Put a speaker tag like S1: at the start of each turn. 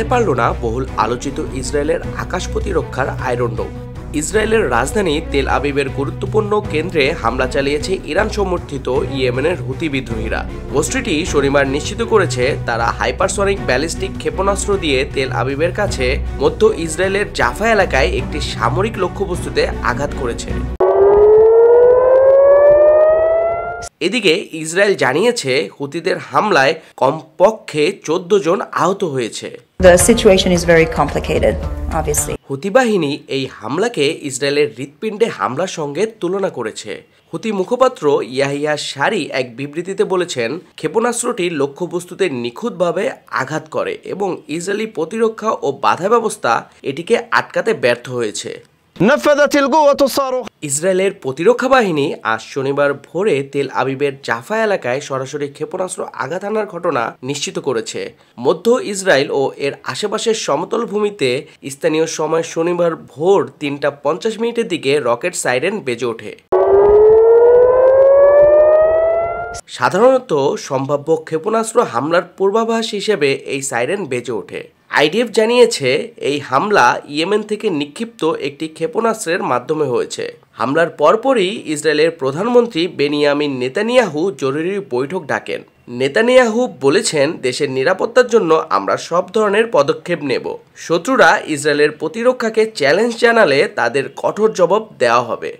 S1: ঠেকাতে পারল না বহুল আলোচিত ইসরায়েলের আকাশ প্রতিরক্ষার আয়রন ডোম। ইসরায়েলের রাজধানী তেল আবিবের গুরুত্বপূর্ণ কেন্দ্রে হামলা চালিয়েছে ইরান সমর্থিত ইয়েমেনের হুতি বিদ্রোহীরা। গোষ্ঠীটি শনিবার নিশ্চিত করেছে তারা হাইপারসনিক ব্যালিস্টিক ক্ষেপণাস্ত্র দিয়ে তেল আবিবের কাছে মধ্য ইসরায়েলের জাফা এলাকায় একটি সামরিক লক্ষ্যবস্তুতে আঘাত করেছে। এদিকে ইসরায়েল জানিয়েছে হুতিদের হামলায় কমপক্ষে 14 জন আহত হয়েছে।
S2: The situation is very complicated, obviously.
S1: হুতি বাহিনী এই হামলাকে ইসরায়েলের হৃৎপিণ্ডে হামলার সঙ্গে তুলনা করেছে। হুতি মুখপাত্র ইয়াহিয়া সারি এক বিবৃতিতে বলেছেন, ক্ষেপণাস্ত্রটি লক্ষ্যবস্তুতে নিখুঁতভাবে আঘাত করে এবং ইসরায়েলি প্রতিরক্ষা ও বাধা ব্যবস্থা এটিকে আটকাতে ব্যর্থ হয়েছে। ইসরায়েলের প্রতিরক্ষা বাহিনী আজ শনিবার ভোরে তেল আবিবের জাফা এলাকায় সরাসরি ক্ষেপণাস্ত্র আঘাত হানার ঘটনা নিশ্চিত করেছে। মধ্য ইসরায়েল ও এর আশেপাশের সমতল ভূমিতে স্থানীয় সময় শনিবার ভোর 3:50 দিকে রকেট সাইরেন বেজে ওঠে। সাধারণত সম্ভাব্য ক্ষেপণাস্ত্র হামলার পূর্বাভাস হিসেবে এই সাইরেন বেজে ওঠে। আইডিএফ জানিয়েছে এই হামলা ইয়েমেন থেকে নিক্ষিপ্ত একটি ক্ষেপণাস্ত্রের মাধ্যমে হয়েছে। হামলার পরপরই ইসরায়েলের প্রধানমন্ত্রী বেনিয়ামিন নেতানিয়াহু জরুরি বৈঠক ডাকেন। নেতানিয়াহু বলেছেন, দেশের নিরাপত্তার জন্য আমরা সব ধরনের পদক্ষেপ নেব। শত্রুরা ইসরায়েলের প্রতিরক্ষাকে চ্যালেঞ্জ জানালে তাদের কঠোর জবাব দেওয়া হবে।